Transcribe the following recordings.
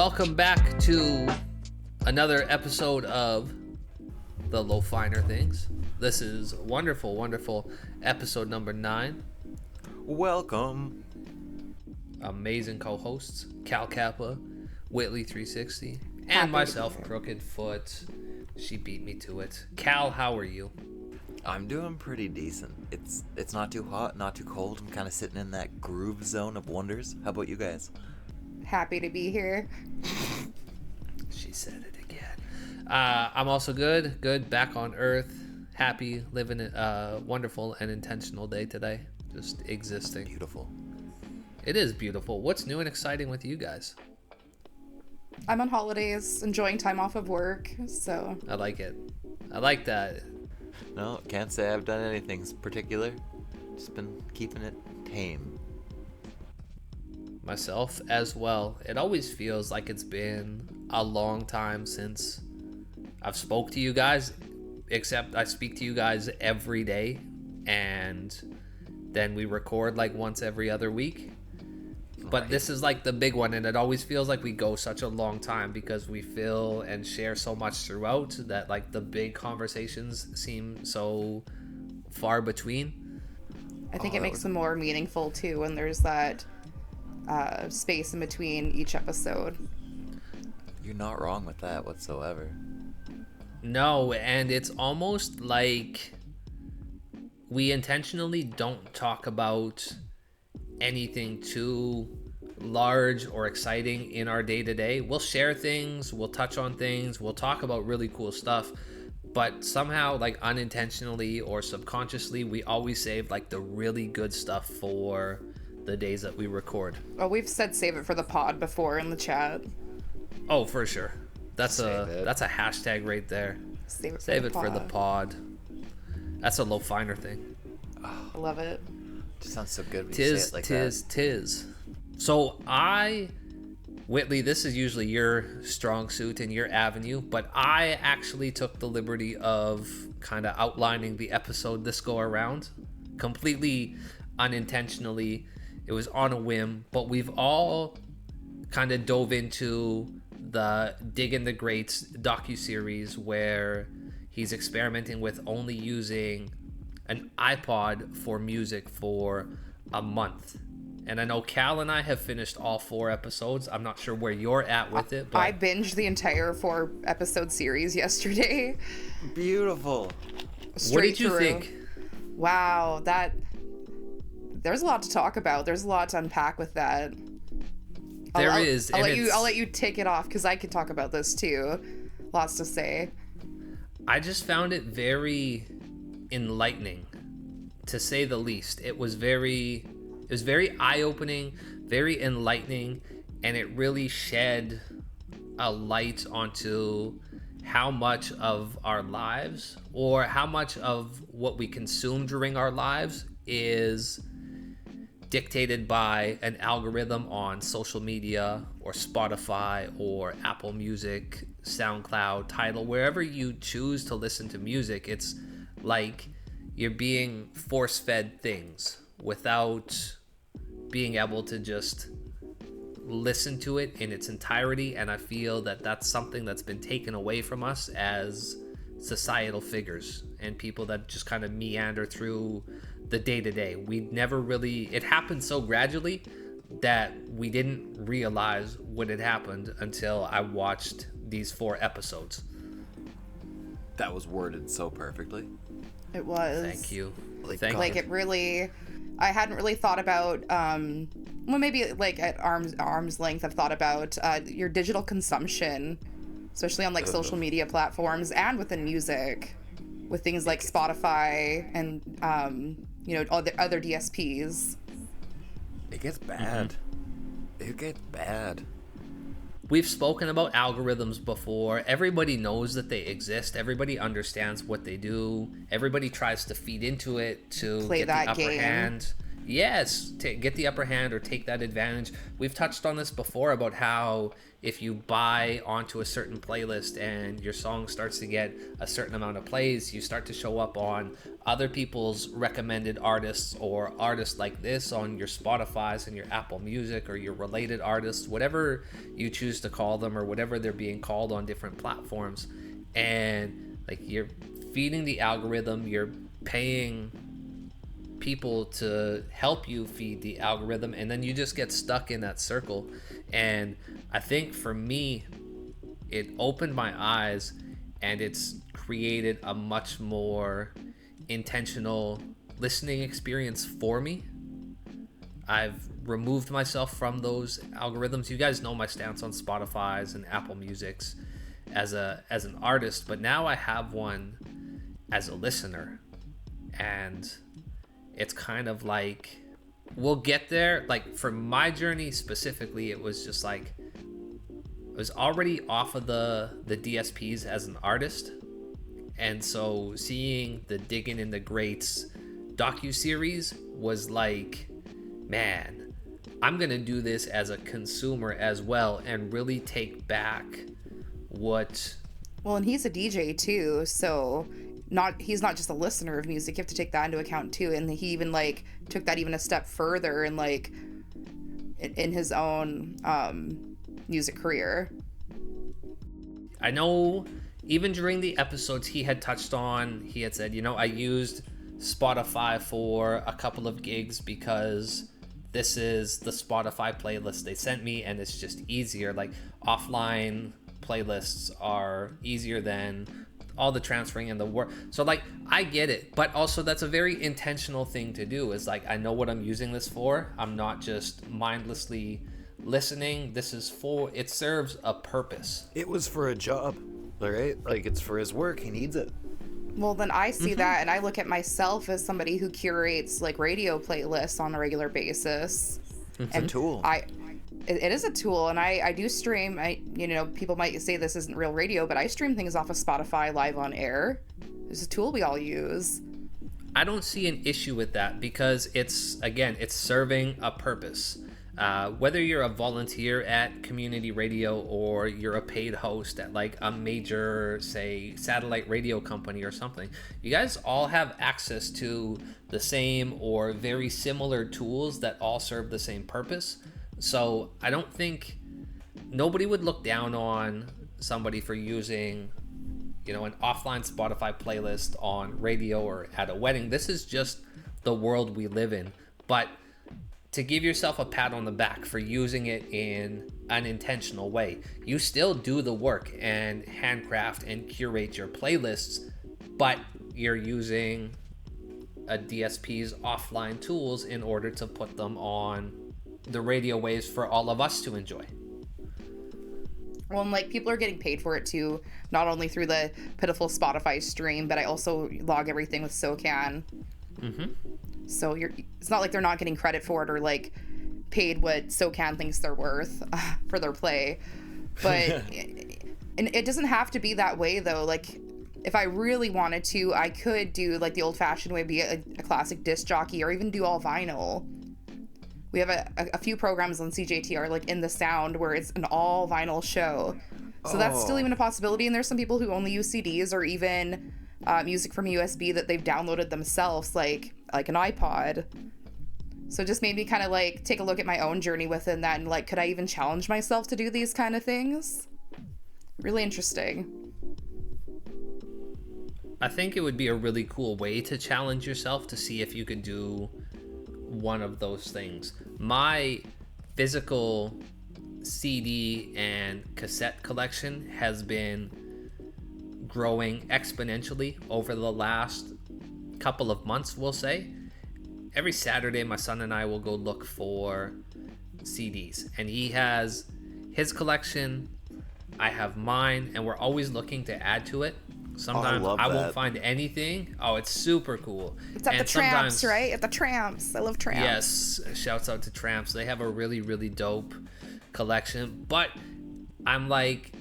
welcome back to another episode of the Low Finer Things. This is wonderful, wonderful episode number 9. Welcome. Amazing co-hosts, Cal Kappa, Whitley 360, and myself, Crooked Foot. She beat me to it. Cal, how are you? I'm doing pretty decent. It's not too hot, not too cold. I'm kind of sitting in that groove zone of wonders. How about you guys? Happy to be here. She said it again. I'm also good, back on Earth, happy, living a wonderful and intentional day today, just existing. Beautiful. It is beautiful. What's new and exciting with you guys? I'm on holidays, enjoying time off of work, so... I like it. I like that. No, can't say I've done anything particular. Just been keeping it tame. Myself as well. It always feels like it's been a long time since I've spoke to you guys, except I speak to you guys every day, and then we record like once every other week. But this is like the big one, and it always feels like we go such a long time because we feel and share so much throughout that like the big conversations seem so far between. I think it makes them more meaningful too when there's that space in between each episode. You're not wrong with that whatsoever. No, and it's almost like we intentionally don't talk about anything too large or exciting in our day-to-day. We'll share things, we'll touch on things, we'll talk about really cool stuff, but somehow, like unintentionally or subconsciously, we always save like the really good stuff for the days that we record. Oh, we've said save it for the pod before in the chat. Oh, for sure. That's a hashtag right there. Save it for the pod. That's a Low Finer thing. I love it. It sounds so good when you say it like that. Tis. So Whitley, this is usually your strong suit and your avenue, but I actually took the liberty of kind of outlining the episode this go around, completely unintentionally. It was on a whim, but we've all kind of dove into the Digging the Greats docu-series where he's experimenting with only using an iPod for music for a month. And I know Cal and I have finished all 4 episodes. I'm not sure where you're at with it, but I binged the entire 4-episode series yesterday. Beautiful. What did you think? Wow, there's a lot to talk about. There's a lot to unpack with that. I'll let you take it off because I could talk about this too. Lots to say. I just found it very enlightening, to say the least. It was very eye-opening, very enlightening, and it really shed a light onto how much of our lives, or how much of what we consume during our lives, is dictated by an algorithm on social media or Spotify or Apple Music, SoundCloud, Tidal, wherever you choose to listen to music. It's like you're being force-fed things without being able to just listen to it in its entirety. And I feel that that's something that's been taken away from us as societal figures and people that just kind of meander through the day-to-day. It happened so gradually that we didn't realize what had happened until I watched these 4 episodes. That was worded so perfectly. It was. Thank you. It really, I hadn't really thought about, maybe like at arm's length, I've thought about your digital consumption, especially on like social media platforms and within music, with things like Spotify and other DSPs. It gets bad. It gets bad. We've spoken about algorithms before. Everybody knows that they exist. Everybody understands what they do. Everybody tries to feed into it to Play get that the upper game. hand. Yes, get the upper hand or take that advantage. We've touched on this before about how if you buy onto a certain playlist and your song starts to get a certain amount of plays, you start to show up on other people's recommended artists or artists like this on your Spotify's and your Apple Music or your related artists, whatever you choose to call them or whatever they're being called on different platforms. And like you're feeding the algorithm, you're paying people to help you feed the algorithm, and then you just get stuck in that circle. And I think for me, it opened my eyes and it's created a much more intentional listening experience for me. I've removed myself from those algorithms. You guys know my stance on Spotify's and Apple Music's as an artist, but now I have one as a listener. And it's kind of like, we'll get there. Like for my journey specifically, it was just like, I was already off of the DSPs as an artist. And so seeing the Digging in the Greats docu-series was like, man, I'm going to do this as a consumer as well and really take back what... Well, and he's a DJ too, so he's not just a listener of music. You have to take that into account too. And he even like took that even a step further and like in his own music career. I know even during the episodes he had touched on, he had said, I used Spotify for a couple of gigs because this is the Spotify playlist they sent me and it's just easier. Like offline playlists are easier than all the transferring and the work. So like I get it, but also that's a very intentional thing to do, is like I know what I'm using this for. I'm not just mindlessly listening. This is for, it serves a purpose. It was for a job, right? Like it's for his work. He needs it. Well, then I see that and I look at myself as somebody who curates like radio playlists on a regular basis. It's a tool. It is a tool, and I do stream. People might say this isn't real radio, but I stream things off of Spotify live on air. It's a tool we all use. I don't see an issue with that because it's serving a purpose. Whether you're a volunteer at community radio or you're a paid host at like a major, say, satellite radio company or something, you guys all have access to the same or very similar tools that all serve the same purpose. So I don't think nobody would look down on somebody for using, an offline Spotify playlist on radio or at a wedding. This is just the world we live in. But to give yourself a pat on the back for using it in an intentional way, you still do the work and handcraft and curate your playlists, but you're using a DSP's offline tools in order to put them on the radio waves for all of us to enjoy. Well, and like people are getting paid for it too, not only through the pitiful Spotify stream, but I also log everything with SoCan. Mm-hmm. So it's not like they're not getting credit for it or like paid what SoCan thinks they're worth for their play. But and it doesn't have to be that way though. Like if I really wanted to, I could do like the old-fashioned way, be a classic disc jockey, or even do all vinyl. We have a few programs on CJTR like In the Sound where it's an all vinyl show. So that's still even a possibility. And there's some people who only use CDs or even music from USB that they've downloaded themselves, like an iPod. So just made me kind of like take a look at my own journey within that and like, could I even challenge myself to do these kind of things? Really interesting. I think it would be a really cool way to challenge yourself to see if you could do one of those things. My physical CD and cassette collection has been growing exponentially over the last couple of months, we'll say. Every Saturday, my son and I will go look for CDs, and he has his collection, I have mine, and we're always looking to add to it. Sometimes I won't find anything. Oh, it's super cool. It's at the Tramps, right? At the Tramps. I love Tramps. Yes, shouts out to Tramps. They have a really, really dope collection. But I'm like,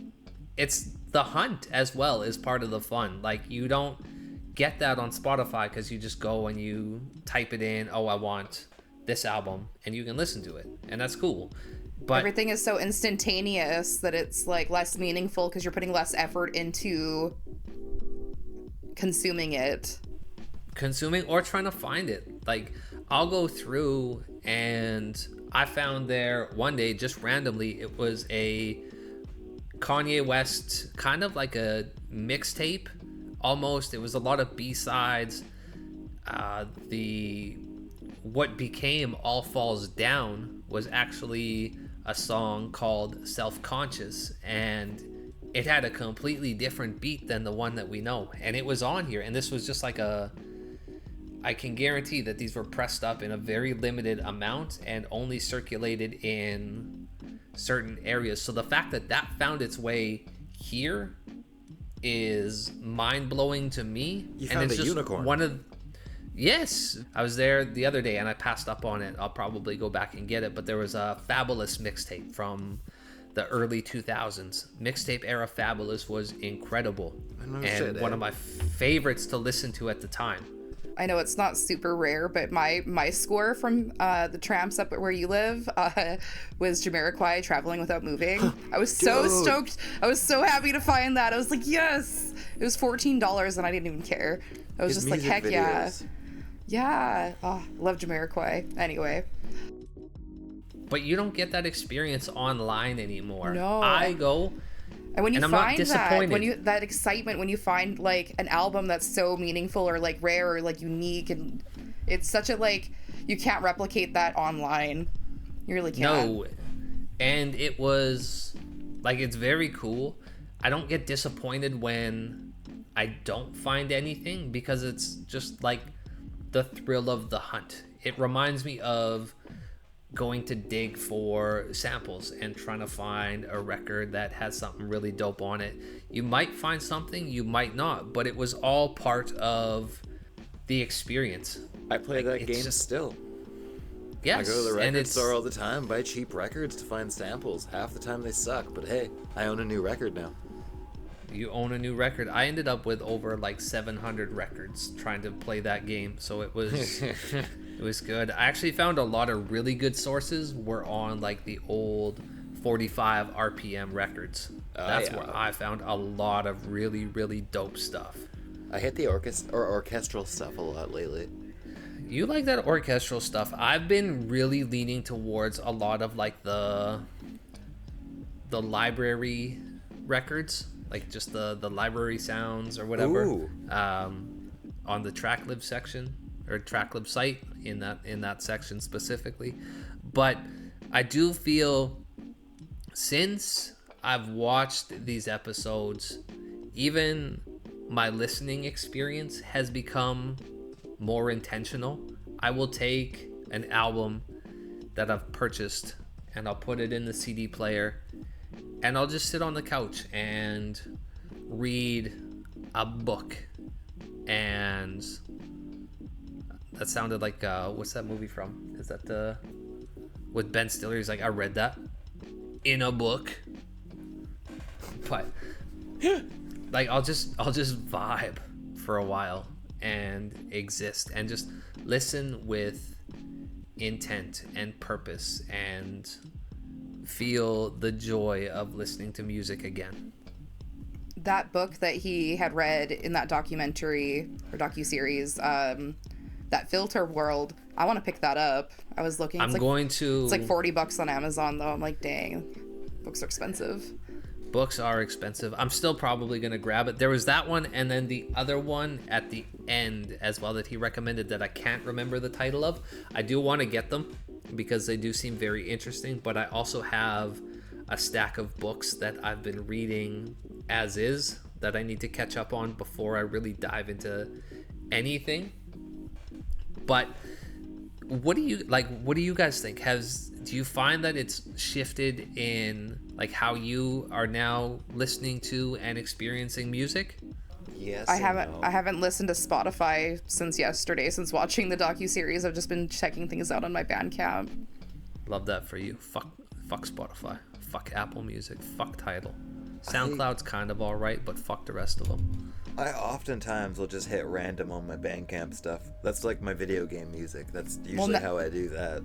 it's the hunt as well is part of the fun. Like, you don't get that on Spotify because you just go and you type it in. Oh, I want this album and you can listen to it, and that's cool. But everything is so instantaneous that it's like less meaningful because you're putting less effort into consuming or trying to find it. Like, I'll go through, and I found there one day, just randomly, it was a Kanye West, kind of like a mixtape almost. It was a lot of B-sides. What became All Falls Down was actually a song called Self-Conscious, and it had a completely different beat than the one that we know, and it was on here. And this was just like I can guarantee that these were pressed up in a very limited amount and only circulated in certain areas. So the fact that that found its way here is mind-blowing to me. You and found it's a just unicorn. Yes, I was there the other day and I passed up on it. I'll probably go back and get it, but there was a Fabulous mixtape from the early 2000s. Mixtape era Fabulous was incredible, and one of my favorites to listen to at the time. I know it's not super rare, but my score from the Tramps up at where you live was Jamiroquai, Traveling Without Moving. I was so stoked. I was so happy to find that. I was like, yes. It was $14 and I didn't even care. I was just like, heck yeah. Yeah. Oh, love Jamiroquai. Anyway. But you don't get that experience online anymore. No. I go, and when you and find that excitement, when you find like an album that's so meaningful or like rare or like unique, and it's such a like, you can't replicate that online. You really can't. No. And it was like, it's very cool. I don't get disappointed when I don't find anything, because it's just like the thrill of the hunt. It reminds me of going to dig for samples and trying to find a record that has something really dope on it. You might find something, you might not, but it was all part of the experience. I play that game still. Yes, I go to the record store all the time, buy cheap records to find samples. Half the time they suck, but hey, I own a new record now. You own a new record. I ended up with over like 700 records trying to play that game, so it was it was good. I actually found a lot of really good sources were on like the old 45 RPM records. That's where I found a lot of really, really dope stuff. I hit the orchestral stuff a lot lately. You like that orchestral stuff. I've been really leaning towards a lot of like the library records, like just the library sounds or whatever. On the TrackLib section or TrackLib site in that section specifically. But I do feel, since I've watched these episodes, even my listening experience has become more intentional. I will take an album that I've purchased and I'll put it in the CD player, and I'll just sit on the couch and read a book. And that sounded like what's that movie from? Is that with Ben Stiller? He's like, I read that in a book. But like, I'll just vibe for a while and exist and just listen with intent and purpose and feel the joy of listening to music again. That book that he had read in that documentary or docu-series, that Filter World, I want to pick that up. I was looking. It's like $40 on Amazon though. I'm like, dang, books are expensive. Books are expensive. I'm still probably going to grab it. There was that one, and then the other one at the end as well that he recommended that I can't remember the title of. I do want to get them because they do seem very interesting, but I also have a stack of books that I've been reading as is that I need to catch up on before I really dive into anything. But what do you guys think? Do you find that it's shifted in like how you are now listening to and experiencing music? Yes. I haven't listened to Spotify since yesterday, since watching the docu-series. I've just been checking things out on my Bandcamp. Love that for you. Fuck Spotify. Fuck Apple Music. Fuck Tidal. SoundCloud's kind of all right, but fuck the rest of them. I oftentimes will just hit random on my Bandcamp stuff. That's like my video game music. That's usually how I do that.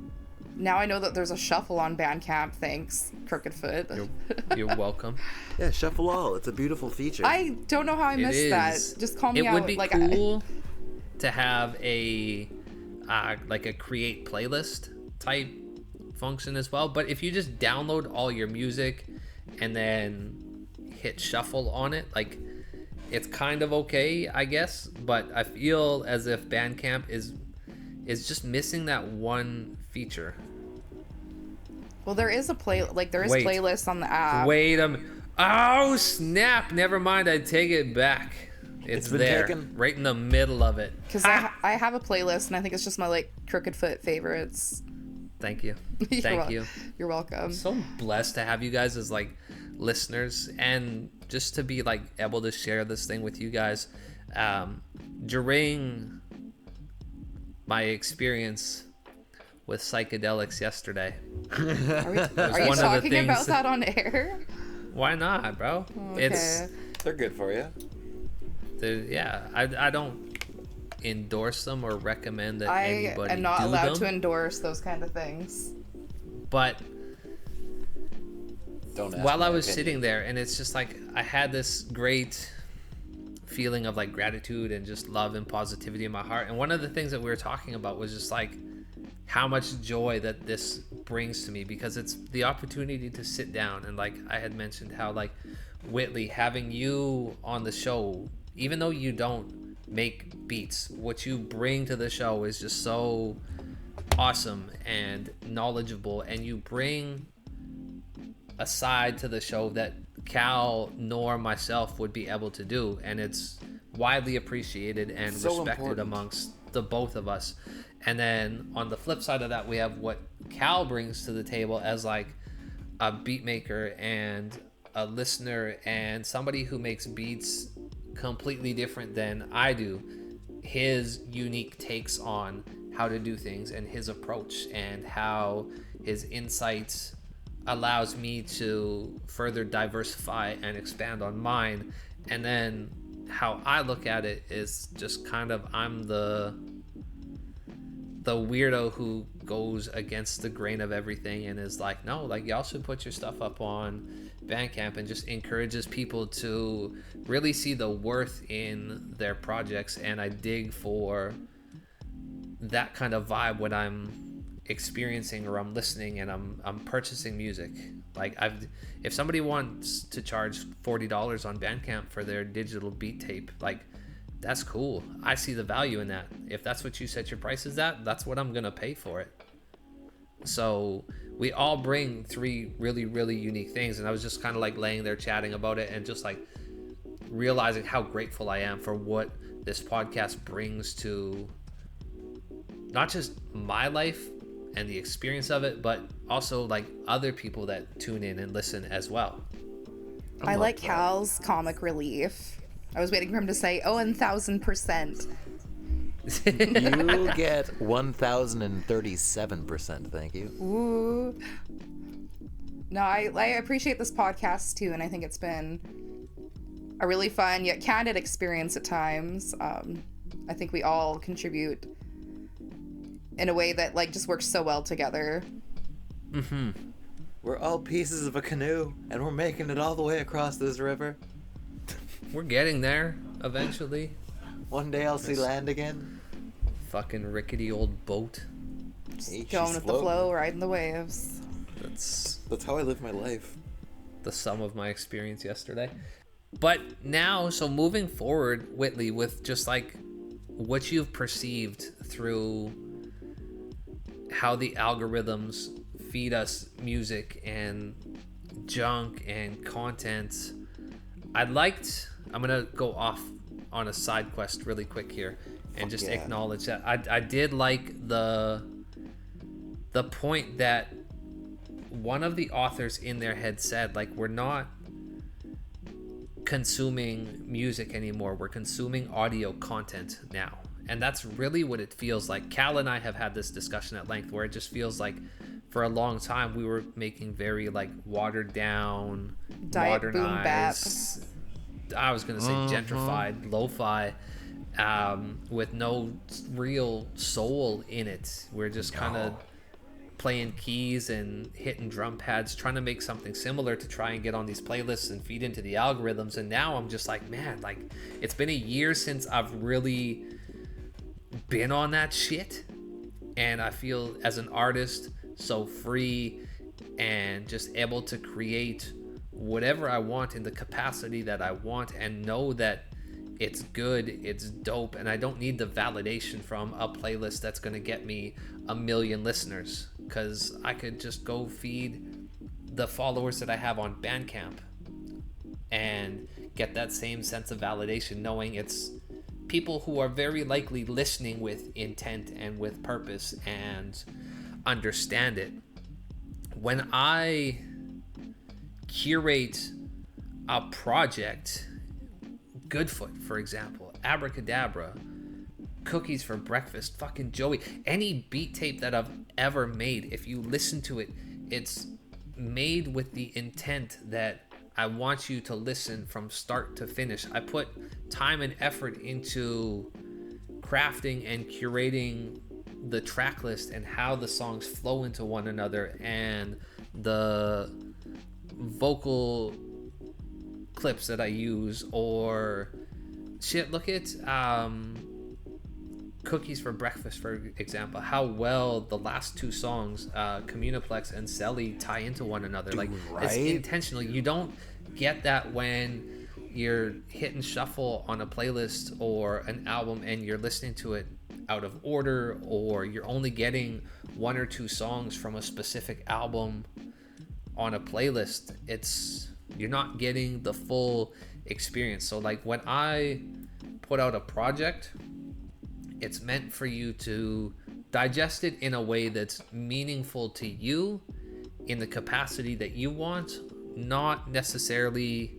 Now I know that there's a shuffle on Bandcamp. Thanks, Crooked Foot. You're welcome. Yeah, shuffle all. It's a beautiful feature. I don't know how I missed that. Just call me out. It would be cool to have a like a create playlist type function as well. But if you just download all your music and then hit shuffle on it, like, it's kind of okay, I guess. But I feel as if Bandcamp is just missing that one feature. Well, there is playlists on the app. Wait a minute. Oh, snap. Never mind. I take it back. It's been there. taken. Right in the middle of it. Because I have a playlist, and I think it's just my, like, Crooked Foot favorites. Thank you. Thank you. You're welcome. I'm so blessed to have you guys as, like, listeners, and just to be, like, able to share this thing with you guys. During my experience with psychedelics yesterday. Are you talking about that on air? Why not, bro? Okay. They're good for you. I don't endorse them or recommend that anybody am not do allowed them, to endorse those kind of things. but Don't ask while my I was opinion. sitting there, and it's just like I had this great feeling of like gratitude and just love and positivity in my heart. And one of the things that we were talking about was just like how much joy that this brings to me, because it's the opportunity to sit down and, like I had mentioned, how like Whitley, having you on the show, even though you don't make beats, what you bring to the show is just so awesome and knowledgeable, and you bring a side to the show that Cal nor myself would be able to do, and it's widely appreciated and So respected important. amongst the both of us. And then on the flip side of that, we have what Cal brings to the table as like a beat maker and a listener and somebody who makes beats completely different than I do. His unique takes on how to do things and his approach and how his insights allows me to further diversify and expand on mine. And then how I look at it is just kind of, I'm the weirdo who goes against the grain of everything and is like, no, like y'all should put your stuff up on Bandcamp, and just encourages people to really see the worth in their projects. And I dig for that kind of vibe when I'm experiencing or I'm listening and I'm purchasing music. Like if somebody wants to charge $40 on Bandcamp for their digital beat tape, like that's cool. I see the value in that. If that's what you set your prices at, that's what I'm gonna pay for it. So we all bring three really, really unique things, and I was just kind of like laying there chatting about it and just like realizing how grateful I am for what this podcast brings to not just my life and the experience of it, but also like other people that tune in and listen as well. I like Cal's comic relief. I was waiting for him to say, oh, 1,000%. You get 1,037%, thank you. Ooh. No, I appreciate this podcast too, and I think it's been a really fun yet candid experience at times. I think we all contribute in a way that like just works so well together. Mm-hmm. We're all pieces of a canoe, and we're making it all the way across this river. We're getting there eventually. One day I'll see land again. Fucking rickety old boat. Hey, Going she's with the floating. flow, riding the waves. That's how I live my life. The sum of my experience yesterday. But now, so moving forward, Whitley, with just like what you've perceived through how the algorithms feed us music and junk and content, I'm gonna go off on a side quest really quick here and just acknowledge that I did like the point that one of the authors in there had said, like, we're not consuming music anymore, we're consuming audio content now. And that's really what it feels like. Cal and I have had this discussion at length where it just feels like for a long time we were making very like watered down, Diet boom bap. modernized I was gonna say gentrified lo-fi, with no real soul in it. We're just kind of playing keys and hitting drum pads, trying to make something similar to try and get on these playlists and feed into the algorithms. And now I'm just like, man, like it's been a year since I've really been on that shit, and I feel as an artist so free and just able to create whatever I want in the capacity that I want, and know that it's good, it's dope, and I don't need the validation from a playlist that's going to get me 1 million listeners, because I could just go feed the followers that I have on Bandcamp and get that same sense of validation, knowing it's people who are very likely listening with intent and with purpose and understand it. When I curate a project, Goodfoot, for example, Abracadabra, Cookies for Breakfast, fucking Joey, any beat tape that I've ever made, if you listen to it, it's made with the intent that I want you to listen from start to finish. I put time and effort into crafting and curating the track list and how the songs flow into one another, and the vocal clips that I use, or shit, look at Cookies for Breakfast, for example, how well the last 2 songs, Communiplex and Selly, tie into one another. Like, it's intentional. You don't get that when you're hitting shuffle on a playlist or an album and you're listening to it out of order, or you're only getting 1 or 2 songs from a specific album on a playlist. You're not getting the full experience. So like when I put out a project, it's meant for you to digest it in a way that's meaningful to you in the capacity that you want, not necessarily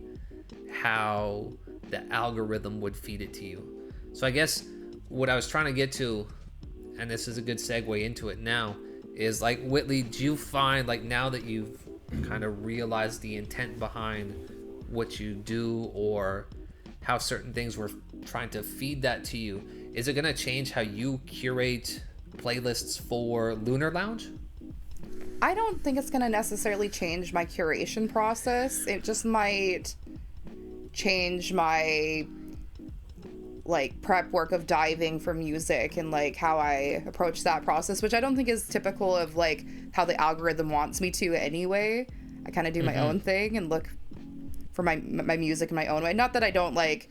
how the algorithm would feed it to you. So I guess what I was trying to get to, and this is a good segue into it now, is like, Whitley, do you find, like, now that you've kind of realized the intent behind what you do, or how certain things were trying to feed that to you, is it going to change how you curate playlists for Lunar Lounge? I don't think it's going to necessarily change my curation process. It just might change my like prep work of diving for music and like how I approach that process, which I don't think is typical of like how the algorithm wants me to anyway. I kind of do my own thing and look for my music in my own way. Not that I don't like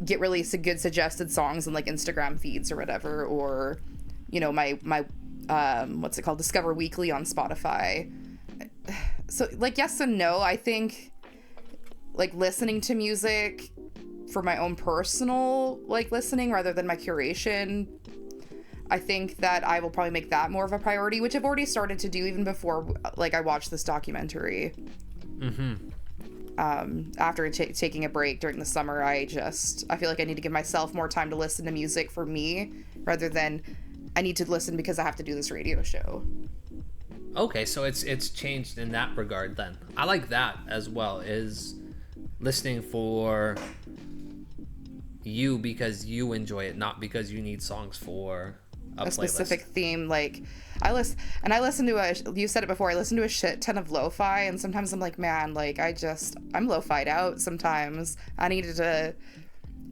get really good suggested songs in like Instagram feeds or whatever, or you know, my what's it called, Discover Weekly on Spotify. So like yes and no. I think like listening to music for my own personal like listening rather than my curation, I think that I will probably make that more of a priority, which I've already started to do even before like I watched this documentary. After taking a break during the summer, I feel like I need to give myself more time to listen to music for me rather than I need to listen because I have to do this radio show. Okay, so it's changed in that regard then. I like that as well, is listening for you because you enjoy it, not because you need songs for a specific theme. Like I listen to you said it before, I listen to a shit ton of lo-fi, and sometimes I'm like, man, like I'm lo-fi'd out sometimes. I needed to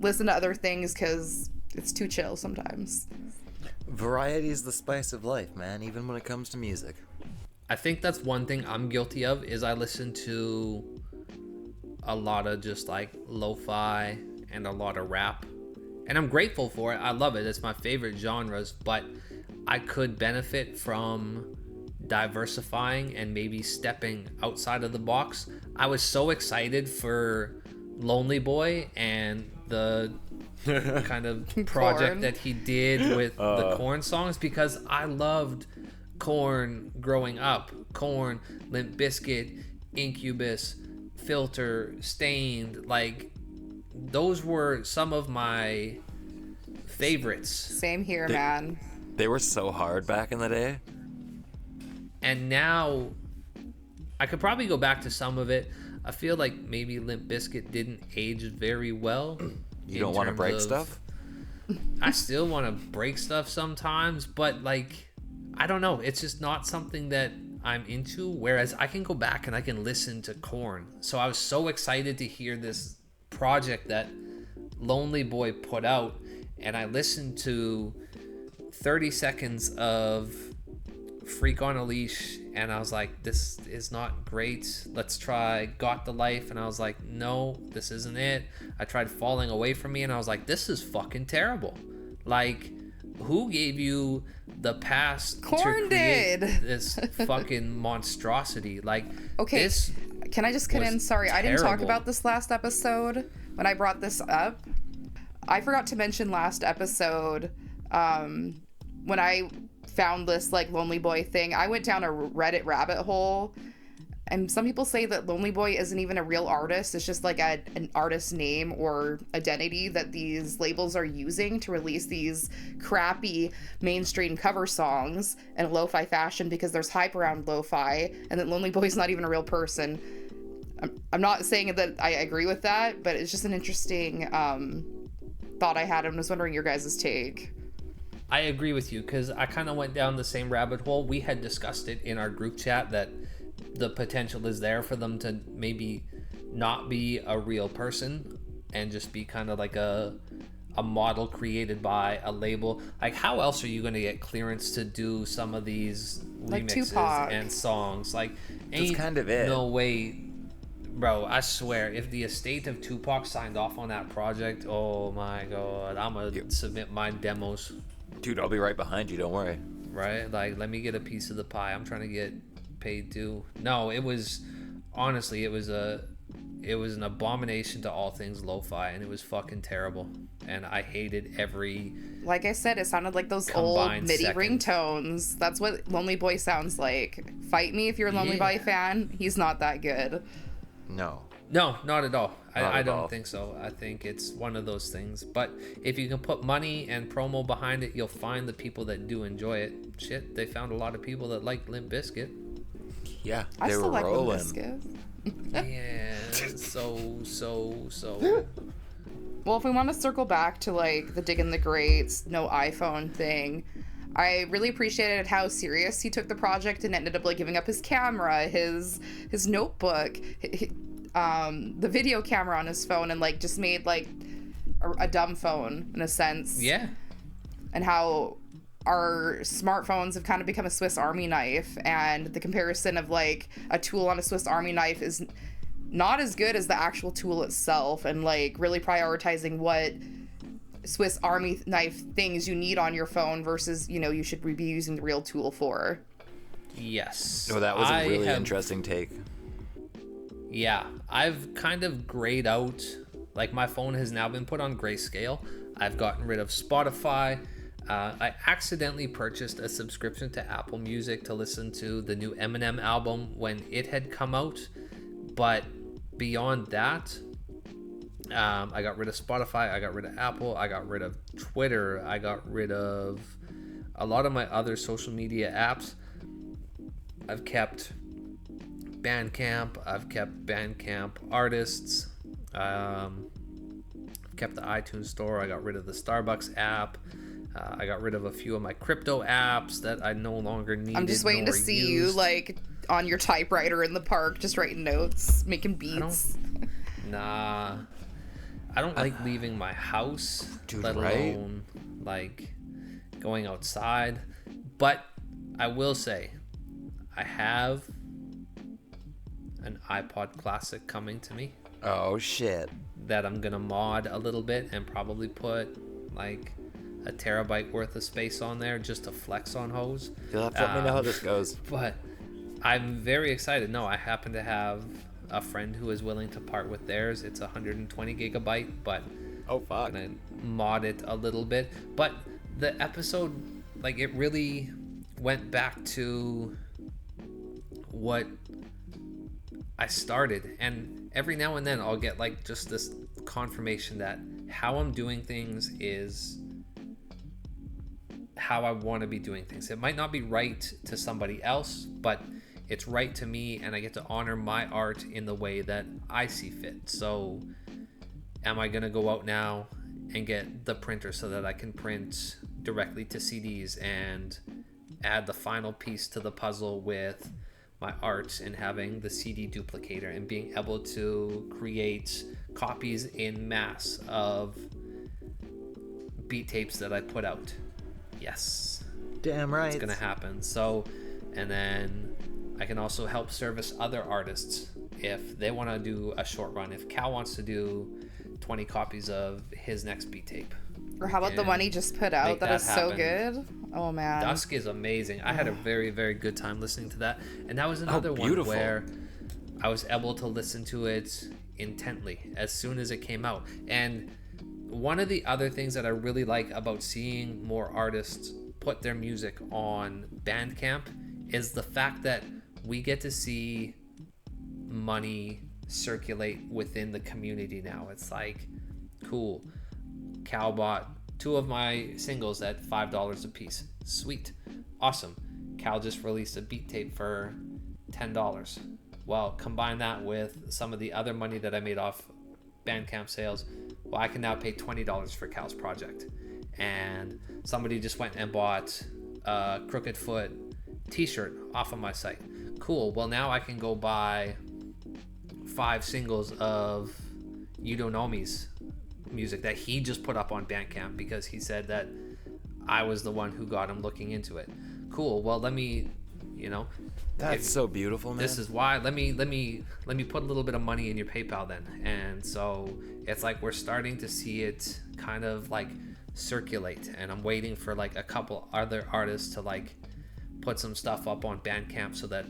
listen to other things because it's too chill sometimes. Variety is the spice of life, man, even when it comes to music. I think that's one thing I'm guilty of, is I listen to a lot of just like lo-fi and a lot of rap, and I'm grateful for it. I love it. It's my favorite genres, but I could benefit from diversifying and maybe stepping outside of the box. I was so excited for Lonely Boy and the kind of project Korn. that he did with the Korn songs, because I loved Korn growing up. Korn, Limp Bizkit, Incubus, Filter, Stained, like those were some of my favorites. Same here, man. They were so hard back in the day. And now I could probably go back to some of it. I feel like maybe Limp Bizkit didn't age very well. You don't want to break stuff? I still want to break stuff sometimes, but like, I don't know. It's just not something that I'm into. Whereas I can go back and I can listen to Korn. So I was so excited to hear this project that Lonely Boy put out, and I listened to 30 seconds of Freak on a Leash, and I was like, this is not great. Let's try Got the Life, and I was like, no, this isn't it. I tried Falling Away From Me, and I was like, this is fucking terrible. Like, who gave you the pass Korn to create did this fucking monstrosity? Like, okay, this can I just cut in? Sorry, I didn't talk terrible. about this last episode when I brought this up. I forgot to mention last episode, when I found this like Lonely Boy thing, I went down a Reddit rabbit hole, and some people say that Lonely Boy isn't even a real artist. It's just like an artist name or identity that these labels are using to release these crappy mainstream cover songs in a lo-fi fashion because there's hype around lo-fi, and that Lonely Boy's not even a real person. I'm not saying that I agree with that, but it's just an interesting thought I had, and was wondering your guys' take. I agree with you, because I kind of went down the same rabbit hole. We had discussed it in our group chat that the potential is there for them to maybe not be a real person and just be kind of like a model created by a label. Like, how else are you going to get clearance to do some of these Like remixes Tupac. and songs? Like, That's kind of it. No way. Bro, I swear, if the estate of Tupac signed off on that project, oh my god, I'm going to submit my demos. Dude, I'll be right behind you, don't worry. Right? Like, let me get a piece of the pie. I'm trying to get paid too. No, it was, honestly, it was an abomination to all things lo-fi, and it was fucking terrible. And I hated every... Like I said, it sounded like those old combined MIDI second. ringtones. That's what Lonely Boy sounds like. Fight me if you're a Lonely Boy fan. He's not that good. No. No, not at all. Not I at don't all. think so. I think it's one of those things. But if you can put money and promo behind it, you'll find the people that do enjoy it. Shit, they found a lot of people that like Limp Bizkit. Yeah, I they still were like Limp rolling. Bizkit. Yeah, so. Well, if we want to circle back to like the digging the greats, no iPhone thing, I really appreciated how serious he took the project and ended up like giving up his camera, his notebook, the video camera on his phone, and like just made like a dumb phone in a sense. Yeah. And how our smartphones have kind of become a Swiss Army knife, and the comparison of like a tool on a Swiss Army knife is not as good as the actual tool itself, and like really prioritizing what Swiss Army knife things you need on your phone versus, you know, you should be using the real tool for. Yes. No, that was I a really have- interesting take. Yeah, I've kind of grayed out. Like, my phone has now been put on grayscale. I've gotten rid of Spotify. I accidentally purchased a subscription to Apple Music to listen to the new Eminem album when it had come out. But beyond that, I got rid of Spotify. I got rid of Apple. I got rid of Twitter. I got rid of a lot of my other social media apps. I've kept Bandcamp. I've kept Bandcamp artists. I've kept the iTunes store. I got rid of the Starbucks app. I got rid of a few of my crypto apps that I no longer needed. I'm just waiting to nor see used. you like on your typewriter in the park, just writing notes, making beats. Nah. I don't like leaving my house, Dude, let right? alone like going outside. But I will say, I have an iPod Classic coming to me Oh shit. that I'm gonna mod a little bit and probably put like a terabyte worth of space on there just to flex on hose. You'll have to let me know how this goes. But I'm very excited. No, I happen to have a friend who is willing to part with theirs. It's 120 gigabyte, but Oh fuck. I'm gonna mod it a little bit. But the episode, like, it really went back to what I started, and every now and then I'll get like just this confirmation that how I'm doing things is how I want to be doing things. It might not be right to somebody else, but it's right to me, and I get to honor my art in the way that I see fit. So am I going to go out now and get the printer so that I can print directly to CDs and add the final piece to the puzzle with my art and having the CD duplicator and being able to create copies in mass of beat tapes that I put out? Yes. Damn right. It's gonna happen. So, and then I can also help service other artists if they want to do a short run. If Cal wants to do 20 copies of his next beat tape, Or how about the one he just put out? That is so good. Oh man. Dusk is amazing. I had a very, very good time listening to that. And that was another one where I was able to listen to it intently as soon as it came out. And one of the other things that I really like about seeing more artists put their music on Bandcamp is the fact that we get to see money circulate within the community now. It's like, cool. Cal bought 2 of my singles at $5 a piece. Sweet. Awesome. Cal just released a beat tape for $10. Well, combine that with some of the other money that I made off Bandcamp sales. Well, I can now pay $20 for Cal's project. And somebody just went and bought a Crooked Foot t-shirt off of my site. Cool. Well, now I can go buy 5 singles of You Don't Know Me's music that he just put up on Bandcamp because he said that I was the one who got him looking into it. Cool. Well, let me, That's so beautiful, man. This is why. Let me put a little bit of money in your PayPal then. And so it's like we're starting to see it kind of like circulate, and I'm waiting for like a couple other artists to like put some stuff up on Bandcamp so that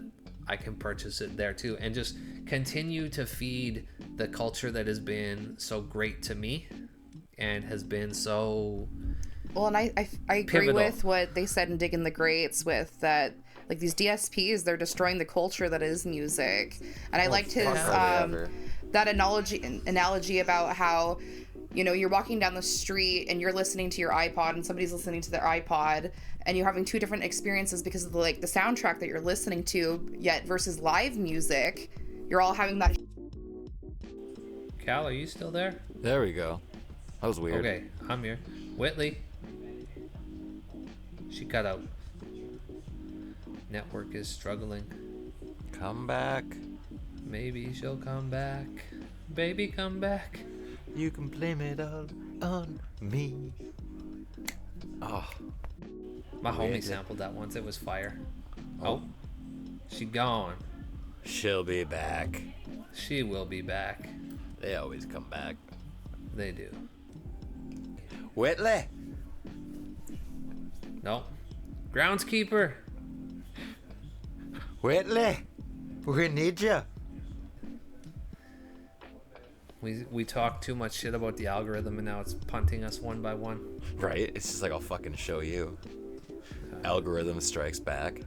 I can purchase it there too, and just continue to feed the culture that has been so great to me and has been so well. And I agree pivotal with what they said in Digging the Greats with that, like these DSPs, they're destroying the culture that is music. And I liked his that analogy about how, you're walking down the street and you're listening to your iPod and somebody's listening to their iPod, and you're having 2 different experiences because of the soundtrack that you're listening to, yet versus live music, you're all having that. Cal, are you still there? There we go. That was weird. Okay, I'm here. Whitley. She cut out. Network is struggling. Come back. Maybe she'll come back. Baby, come back. You can blame it all on me. Oh. My homie sampled that once. It was fire. Oh. She gone. She'll be back. She will be back. They always come back. They do. Whitley. No. Groundskeeper. Whitley. We need you. We talk too much shit about the algorithm, and now it's punting us one by one. Right? It's just like, I'll fucking show you. Algorithm strikes back.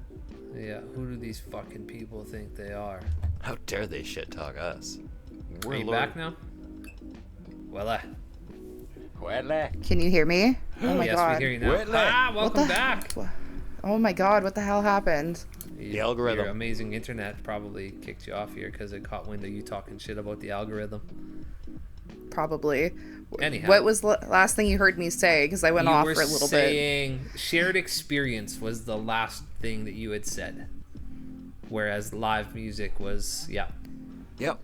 Yeah, who do these fucking people think they are? How dare they shit talk us? Are you back now? Well, Whitley. Can you hear me? Oh my yes, god. we hear you now. Whitley. Welcome back. Oh my god, what the hell happened? The algorithm. Your amazing internet probably kicked you off here because it caught wind of you talking shit about the algorithm. Probably. Anyhow. What was the last thing you heard me say? Because I went off for a little bit. Saying shared experience was the last thing that you had said. Whereas live music was, yeah. Yep.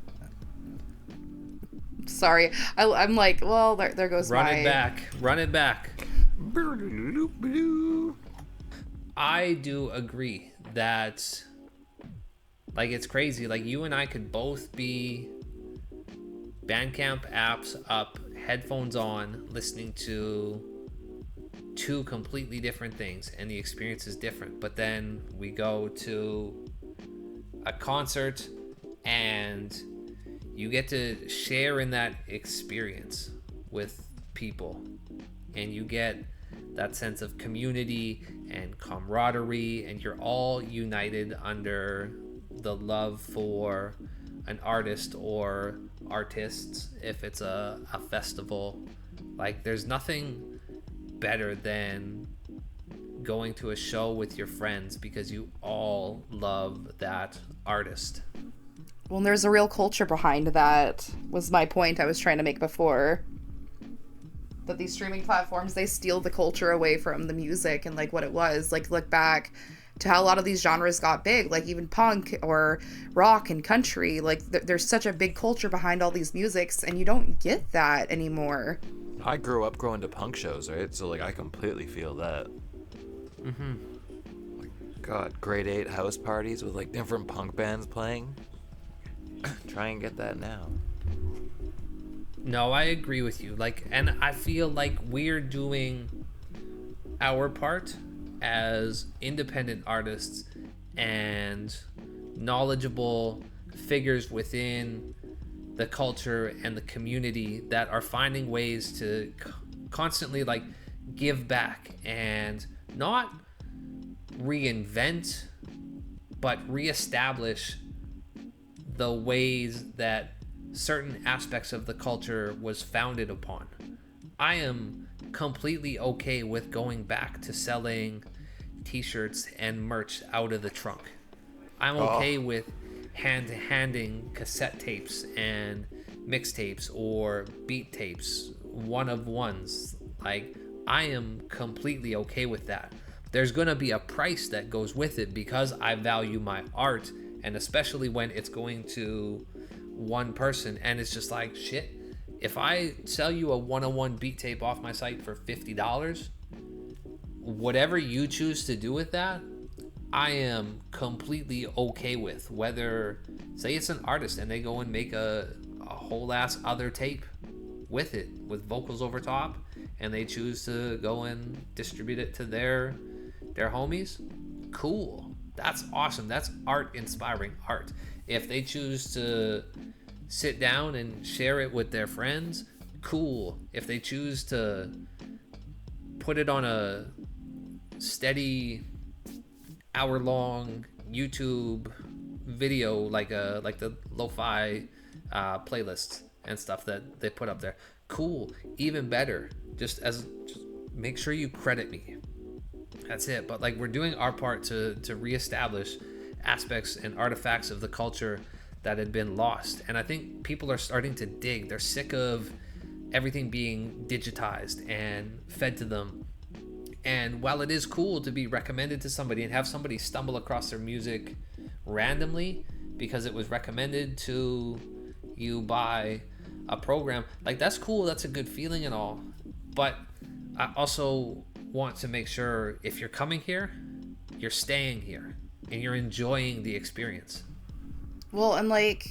Sorry. I'm like, well, there goes Run my... it back. Run it back. I do agree that, like, it's crazy. Like, you and I could both be Bandcamp apps up, headphones on, listening to 2 completely different things, and the experience is different. But then we go to a concert and you get to share in that experience with people, and you get that sense of community and camaraderie, and you're all united under the love for an artist or artists if it's a festival. Like, there's nothing better than going to a show with your friends because you all love that artist. Well, there's a real culture behind that, was my point I was trying to make before. That these streaming platforms, they steal the culture away from the music and like what it was. Like, look back to how a lot of these genres got big, like even punk or rock and country. Like there's such a big culture behind all these musics, and you don't get that anymore. I grew up going to punk shows, right? So like I completely feel that. Like, God, grade 8 house parties with like different punk bands playing. Try and get that now. No, I agree with you. Like, and I feel like we're doing our part as independent artists and knowledgeable figures within the culture and the community that are finding ways to constantly like give back and not reinvent but reestablish the ways that certain aspects of the culture was founded upon. I am completely okay with going back to selling t-shirts and merch out of the trunk. I'm okay with handing cassette tapes and mixtapes or beat tapes, one of ones. Like, I am completely okay with that. There's gonna be a price that goes with it because I value my art, and especially when it's going to one person and it's just like, shit, if I sell you a one-on-one beat tape off my site for $50, whatever you choose to do with that, I am completely okay with. Whether, say it's an artist and they go and make a whole ass other tape with it, with vocals over top, and they choose to go and distribute it to their homies, cool. That's awesome. That's art, inspiring art. If they choose to sit down and share it with their friends, cool. If they choose to put it on a steady hour-long YouTube video, like the lo-fi playlists and stuff that they put up there, cool. Even better. Just make sure you credit me. That's it. But like, we're doing our part to reestablish aspects and artifacts of the culture that had been lost. And I think people are starting to dig. They're sick of everything being digitized and fed to them. And while it is cool to be recommended to somebody and have somebody stumble across their music randomly because it was recommended to you by a program, like, that's cool. That's a good feeling and all. But I also want to make sure if you're coming here, you're staying here and you're enjoying the experience. Well, and like,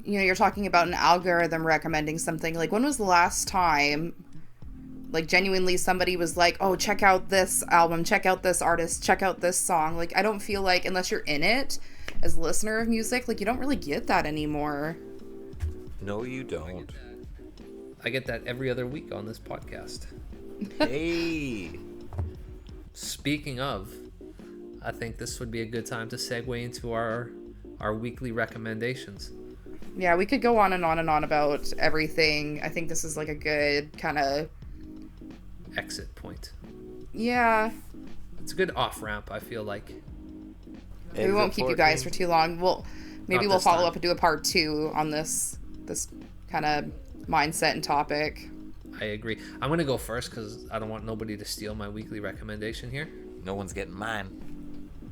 you know, you're talking about an algorithm recommending something. Like, when was the last time, like, genuinely somebody was like, oh, check out this album, check out this artist, check out this song? Like, I don't feel like, unless you're in it as a listener of music, like, you don't really get that anymore. No, you don't. I get that every other week on this podcast. Hey! Speaking of, I think this would be a good time to segue into our weekly recommendations. Yeah, we could go on and on and on about everything. I think this is like a good kind of exit point. Yeah. It's a good off-ramp, I feel like. We won't keep you guys for too long. Maybe we'll follow up and do a part 2 on this kind of mindset and topic. I agree. I'm going to go first because I don't want nobody to steal my weekly recommendation here. No one's getting mine.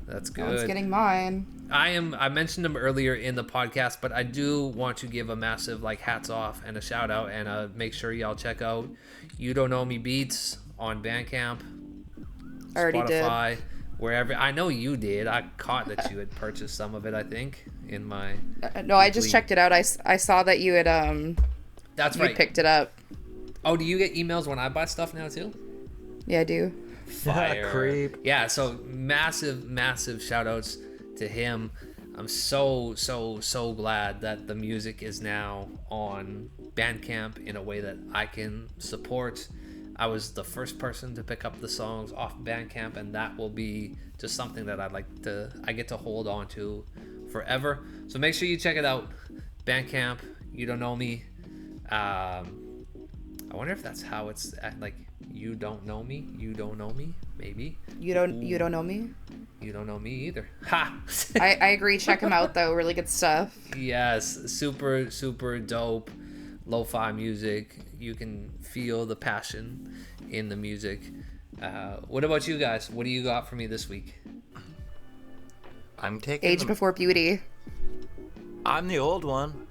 That's good. No one's getting mine. I mentioned them earlier in the podcast, but I do want to give a massive hats off and a shout out, and make sure y'all check out You Don't Know Me Beats on Bandcamp, I already Spotify, wherever. I know you did. I caught that you had purchased some of it, I think, in my No, I just checked it out. I saw that you had That's you right. picked it up. Oh, do you get emails when I buy stuff now too? Yeah, I do. Fire. Creep. Yeah, so massive shout outs to him. I'm so glad that the music is now on Bandcamp in a way that I can support. I was the first person to pick up the songs off Bandcamp, and that will be just something that I get to hold on to forever. So make sure you check it out. Bandcamp, You Don't Know Me. I wonder if that's how it's like, you don't know me, maybe. You don't know me? You don't know me either. Ha! I agree. Check him out though. Really good stuff. Yes, super, super dope lo-fi music. You can feel the passion in the music. What about you guys? What do you got for me this week? I'm taking Age Before Beauty. I'm the old one.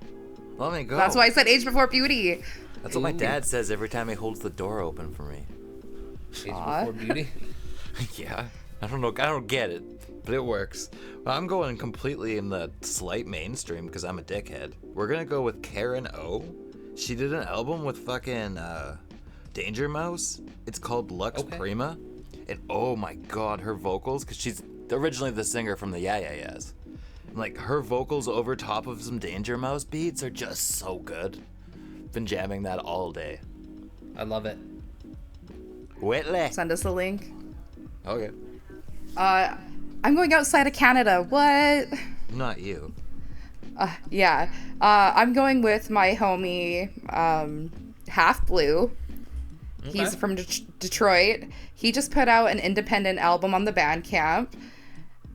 Let me go. That's why I said Age Before Beauty. That's what my dad says every time he holds the door open for me. Age Before Beauty? Yeah. I don't get it, but it works. Well, I'm going completely in the slight mainstream because I'm a dickhead. We're gonna go with Karen O. She did an album with fucking Danger Mouse. It's called Lux Prima. And oh my god, her vocals, because she's originally the singer from the Yeah Yeah Yeahs. And like her vocals over top of some Danger Mouse beats are just so good. Been jamming that all day. I love it. Whitley. Send us the link. Okay. I'm going outside of Canada. What? Not you. Yeah. I'm going with my homie, Half Blue. Okay. He's from Detroit. He just put out an independent album on the Bandcamp.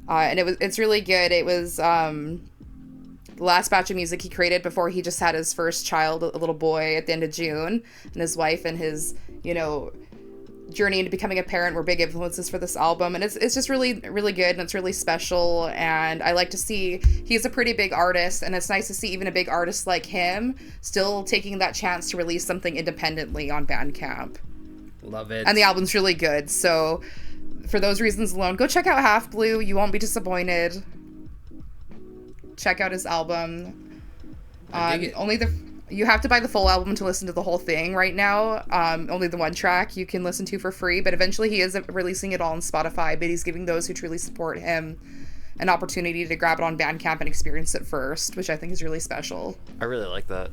And it's really good. It was the last batch of music he created before he just had his first child, a little boy, at the end of June. And his wife and his, journey into becoming a parent were big influences for this album. And it's just really, really good, and it's really special. And I like to see, he's a pretty big artist, and it's nice to see even a big artist like him still taking that chance to release something independently on Bandcamp. Love it. And the album's really good. So for those reasons alone, go check out Half Blue. You won't be disappointed. Check out his album. I dig it. You have to buy the full album to listen to the whole thing right now. Only the one track you can listen to for free, but eventually he is releasing it all on Spotify, but he's giving those who truly support him an opportunity to grab it on Bandcamp and experience it first, which I think is really special. I really like that.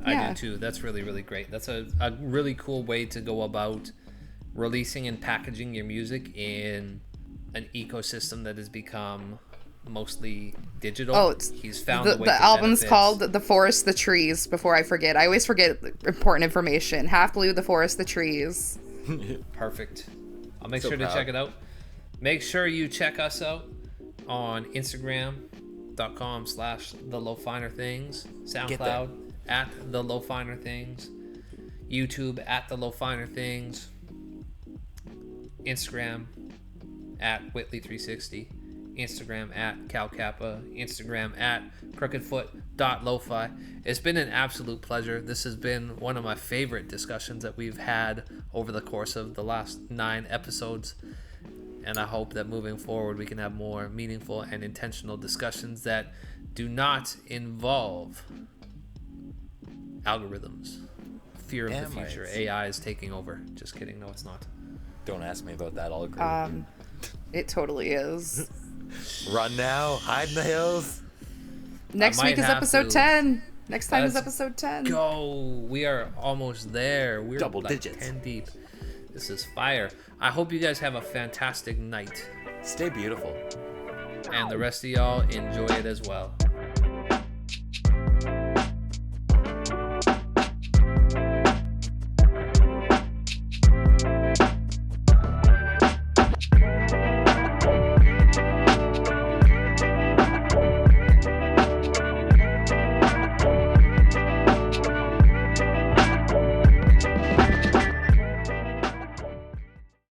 I do too. That's really, really great. That's a really cool way to go about releasing and packaging your music in an ecosystem that has become mostly digital. Oh, he's found the album's called The Forest, the Trees. Before I forget, I always forget important information. Half Blue, The Forest, the Trees. Perfect. I'll make sure to check it out. Make sure you check us out on Instagram.com/thelowfinerthings, SoundCloud @thelowfinerthings, YouTube @thelowfinerthings, Instagram @Whitley360, Instagram @CalCappa, Instagram @crookedfoot.lofi. It's been an absolute pleasure. This has been one of my favorite discussions that we've had over the course of the last 9 episodes. And I hope that moving forward we can have more meaningful and intentional discussions that do not involve algorithms. Fear of the future. AI is taking over. Just kidding. No, it's not. Don't ask me about that algorithm. It totally is. Run now, hide in the hills. Next week is episode 10. Next time is episode 10. Go. We are almost there. We're double like digits. 10 deep. This is fire. I hope you guys have a fantastic night. Stay beautiful. And the rest of y'all enjoy it as well.